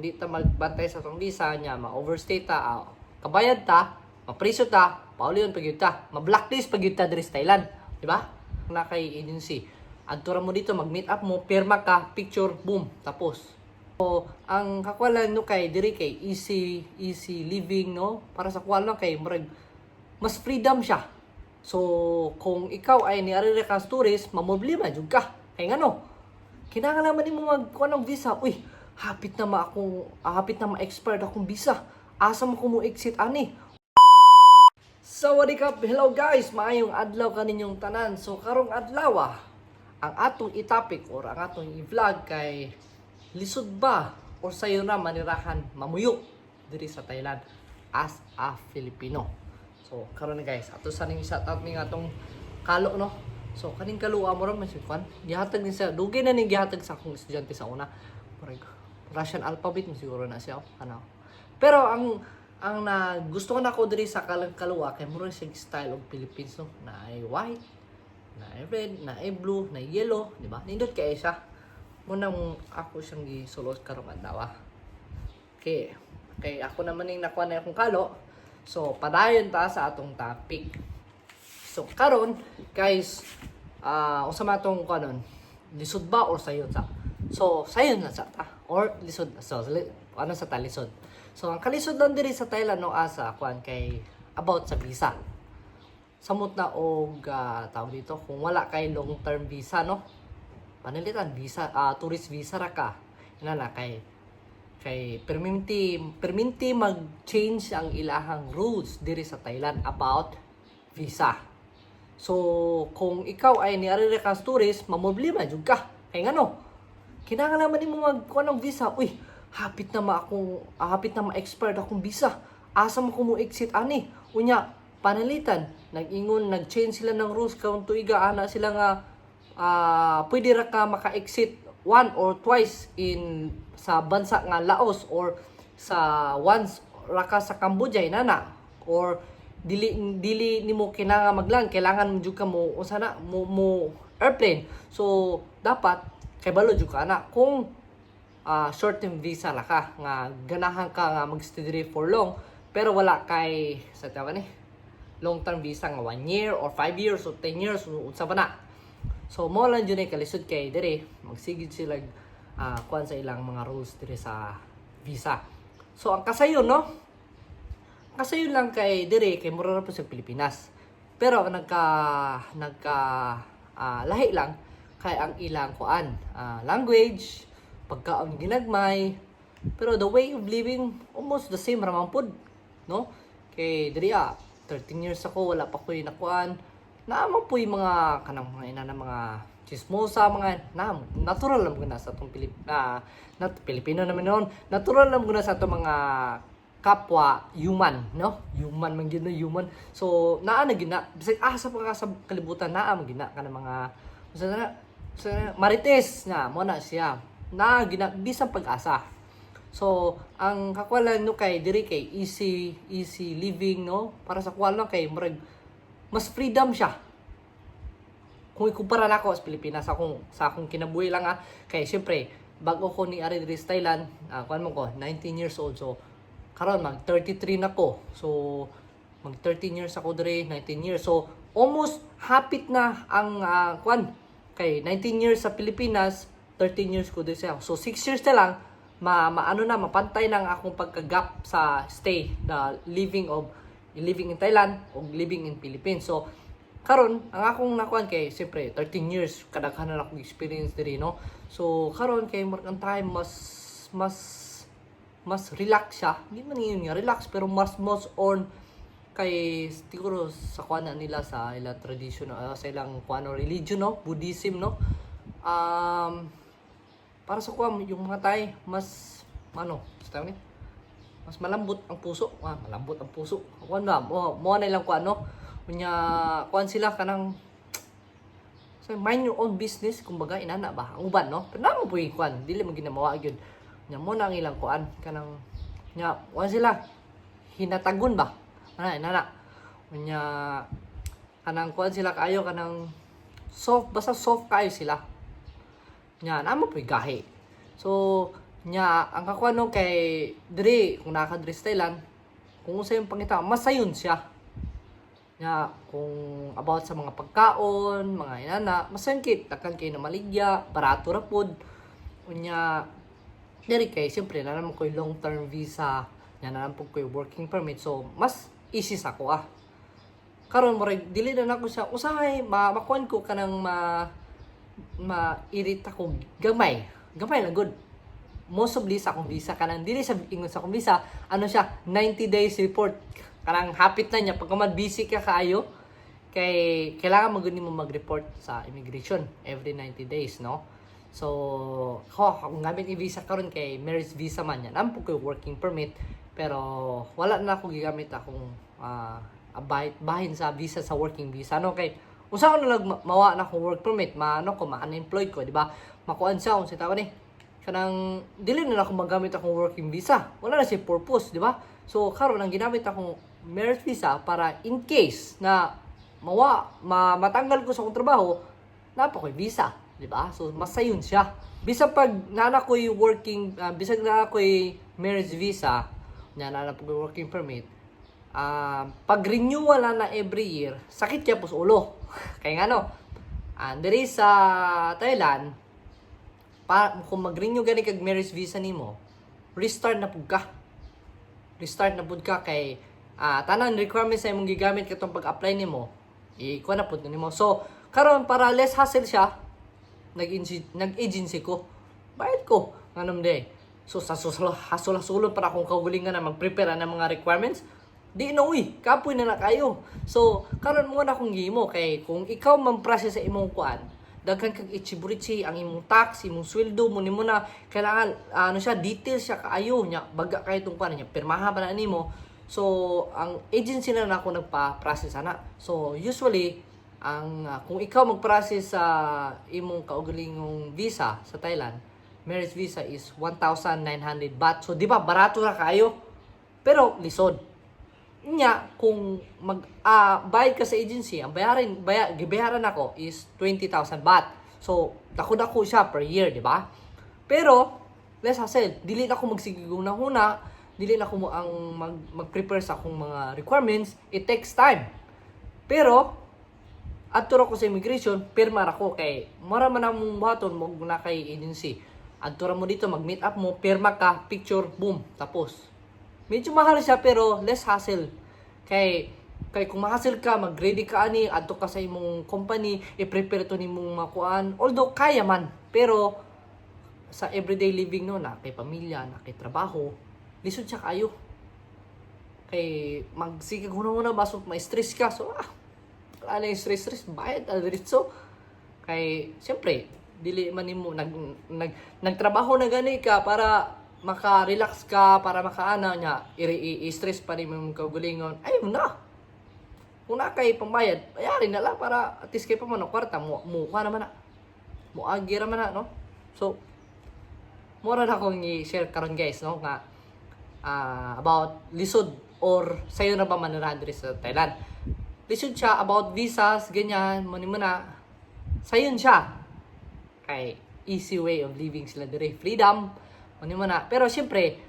Hindi ta magbantay sa tong visa niya, ma-overstay ta, kabayad ta, mapriso ta, paulion pagyud ta, ma-blacklist pagyud ta diri sa Thailand, di ba? Na kay agency. Adtura mo dito, mag-meet up mo, pirma ka, picture, boom, tapos. So, ang kakwalan no kay diri kay easy living no, para sa kwal lang kay murag mas freedom siya. So, kung ikaw ay niari ka tourist, mamoblema jud ka. Kay ngano? Kinahanglan man nimo magkuha ng visa. Uy, hapit na ma-expired akong visa. Asa mo ko mo exit ani? Sawadee kap, hello guys, maayong adlaw kaninyong tanan. So karong adlaw ang atong i-topic or ang atong i-vlog kay lisod ba or sayo na manirahan mamuyo diri sa Thailand as a Filipino. So karon guys, ato sa ning shout out ning atong kalo no. So kaning kaluwa mo ra man si Kwan. Gihatag ni sa dugay na ning gihatag sa akong estudyante sa una. Russian alphabet mo siguro na siya ano. Pero ang gusto ko na ko diri sa kaluwa kay mura siyang style of Philippines no, na ay white, na ay red, na ay blue, na ay yellow, di ba? Nindot kay siya. Munang ako siyang gisulod karong adlaw. Okay. Kay ako naman ning nakuha na akong kalo. So padayon ta sa atong topic. So karon guys, unsa man atong kanon? Lisod ba or sayon sa? So sayon na sa ta or lisod. So ano sa ta lisod? So ang kalisod lang diri sa Thailand no asa kuan kay about sa visa. Samot na og tawag dito kung wala kay long term visa no. Panalitan visa tourist visa ra ka. Ina na kay perminti mag-change ang ilahang rules diri sa Thailand about visa. So kung ikaw ay niari ka tourist, mamoblema jud ka. Kay ngano? Kinahanglan man nimo magkuha ng visa. Uy, hapit na ma-expired akong visa. Asa mo ko mo exit ani? Unya, panalitan, nag-change sila ng rules kung tuiga ana sila nga pwede ra ka maka-exit one or twice in sa bansa nga Laos or sa once ra ka sa Cambodia inana or dili nimo kinanga maglang kailangan jud ka mo usana mo airplane. So dapat kay balo jud ka na kung short term visa la ka nga ganahan ka nga mag-stay diri for long pero wala kay sa tawag ni long term visa nga 1 year or 5 years or 10 years unsa ba na. So mo lang jud ay kalisod kay diri magsigid sila kuan sa ilang mga rules diri sa visa. So ang kasayon no, kasayon lang kay diri kay mura ra po sa Pilipinas. Pero lahi lang kay ang ilang kuan language, pagkaon ginagmay, pero the way of living almost the same ra man pod no. Kay diri 13 years ako wala pa koy nakuan naman po yung mga kanang mga ina na mga chismosa mga natural lang guna sa tong Pilipino naman noon, natural lang guna sa tong mga kapwa human no, human man gyud no, human. So naa na gina bisag asa pa ka sa kalibutan naa man gina kana mga sa marites na mo na siya na gina bisan pag-asa. So ang kakwalan no kay diri kay easy living no, para sa kwal lang kay murag mas freedom siya. Kung ikumpara nako sa Pilipinas sa akong kinabuhi lang kay syempre bago ko ni ari diri sa Thailand, kuan mo ko 19 years old. So karon mag 33 na ko. So mag 13 years ako diri, 19 years. So almost hapit na ang kuan kay 19 years sa Pilipinas, 13 years ko diri sa. So 6 years na lang maano na mapantay nang akong pagka-gap sa stay the living in Thailand o living in Philippines. So karon ang akong nakuan kay siyempre 13 years kadaghanan akong experience diri no. So karon kay ang time mas relax siya. Hindi man yun nga relax pero mas on kay siguro sa kuana nila sa ilang tradition sa ilang kuano religion no, Buddhism no. Para sa kuan yung mga Thai mas sa tawag ni mas malambot ang puso. Malambot ang puso. Kuan na mo na ilang kuan no. Kunya kuan sila kanang so mind your own business kumbaga inana ba ang uban no. Pero namo puy kuan dili man ginamawa gyud. Nya mo na ang ilang kuan kanang nya kuan sila hinatagon ba. Inana. Kunya kanang kuan sila kaayo kanang soft basta soft kayo sila. Nya namo puy gahi. So Nya ang kakuan no kay diri kung naka-diri sa Thailand, kung unsa yung pangita, masayon siya. Nya kung about sa mga pagkaon, mga inana, masayon kit takan kay na maligya, barato ra pod. Unya diri kay siyempre na naman ko yung long term visa, nya na naman po ko yung working permit, so mas easy sa ko karon mo dili na nako siya usahay makuan ko kanang mairita ko gamay lang good. Most of this akong visa kanang dili sa ingon sa akong visa, ano siya 90 days report, kanang hapit na niya pagka busy ka kaayo kay kailangan magud nimo mag-report sa immigration every 90 days, no? So kung gamit i-visa karon kay marriage visa man yan, ampo ko working permit, pero wala na ako gigamit akong bahin sa visa sa working visa, no? Kay usa ko na lang mawa na akong work permit, ma-unemployed ko, di ba? Makuan siya kung sa tawag ni kanang dili na ako magamit akong working visa, wala na siya purpose, di ba? So karon ang ginamit akong marriage visa para in case na matanggal ko sa akong trabaho, napa ko'y visa, di ba? So masayon siya. Bisa pag nana ko'y working, bisag na ako'y marriage visa, nana po working permit, pag renewal na every year, sakit kaya po sa ulo. Kaya nga no, diri sa Thailand, kung mag-renew gani kag marriage visa nimo, restart na pud ka. Restart na pud ka kay tanang requirements sa imong gigamit katong pag-apply nimo, ikuha na pud nimo. So, karon para less hassle siya, nag-agency ko. Bayad ko nganom day. So sa hasul-hasulon para akong kaugalingan na mag-prepare ng mga requirements, di na kapoy na kayo. So, karon mo na akong gimo kay kung ikaw man process sa imong kuan, daghan kag ichiburitsi ang imong tax, imong sweldo mo nimo na kailangan details siya kaayo nya baga kay tong kuan nya pirmaha pa na nimo. So ang agency na ako nagpa-process ana. So usually ang kung ikaw mag-process sa imong kaugalingong visa sa Thailand, marriage visa is 1,900 baht. So di ba barato ra kayo? Pero lisod. Nya kung bayad ka sa agency, ang gibayaran ako is 20,000 baht. So dako-dako siya per year, di ba? Pero less hassle, dili na ako magsigigong na huna, dili na ako mag-prepare sa akong mga requirements. It takes time. Pero adto ko sa immigration, pirma ra ko kay mara man among buhaton mo na kay agency. Adto ra mo dito, mag-meet up mo, pirma ka, picture, boom, tapos. Medyo mahal siya pero less hassle. Kay kung ma-hassle ka, mag-ready ka ani, adto ka sa imong company, i-prepare to nimong makuan. Although kaya man, pero sa everyday living no, na kay pamilya, na kay trabaho, lisod siya kayo. Kay magsigig huna-huna basot ma-stress ka. So wala na yung stress, bayad diretso. Kay siyempre, dili man nimo nagtrabaho na gani ka para maka-relax ka, para makaana nya i-stress pa rin yung kaugalingon. Ayun na. Kung na kay pambayad, bayarin na lang para at least kay pa man kwarta mo naman na. Muagi ra man na, no? So mura na akong i-share karon guys, no, nga about lisod or sayo na ba manirahan diri sa Thailand. Lisod siya about visas, ganyan, mo na. Sayon siya. Kay easy way of living sila diri, freedom. Mo na. Pero siyempre,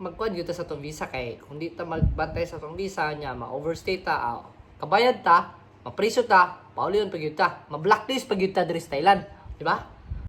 magkuhan yun sa itong visa kay kung di ta magbantay sa itong visa niya, ma-overstay ta, kabayad ta, mapriso ta, pauliyon pag yun ta, ma-blacklist pag yun ta diri sa Thailand. Diba?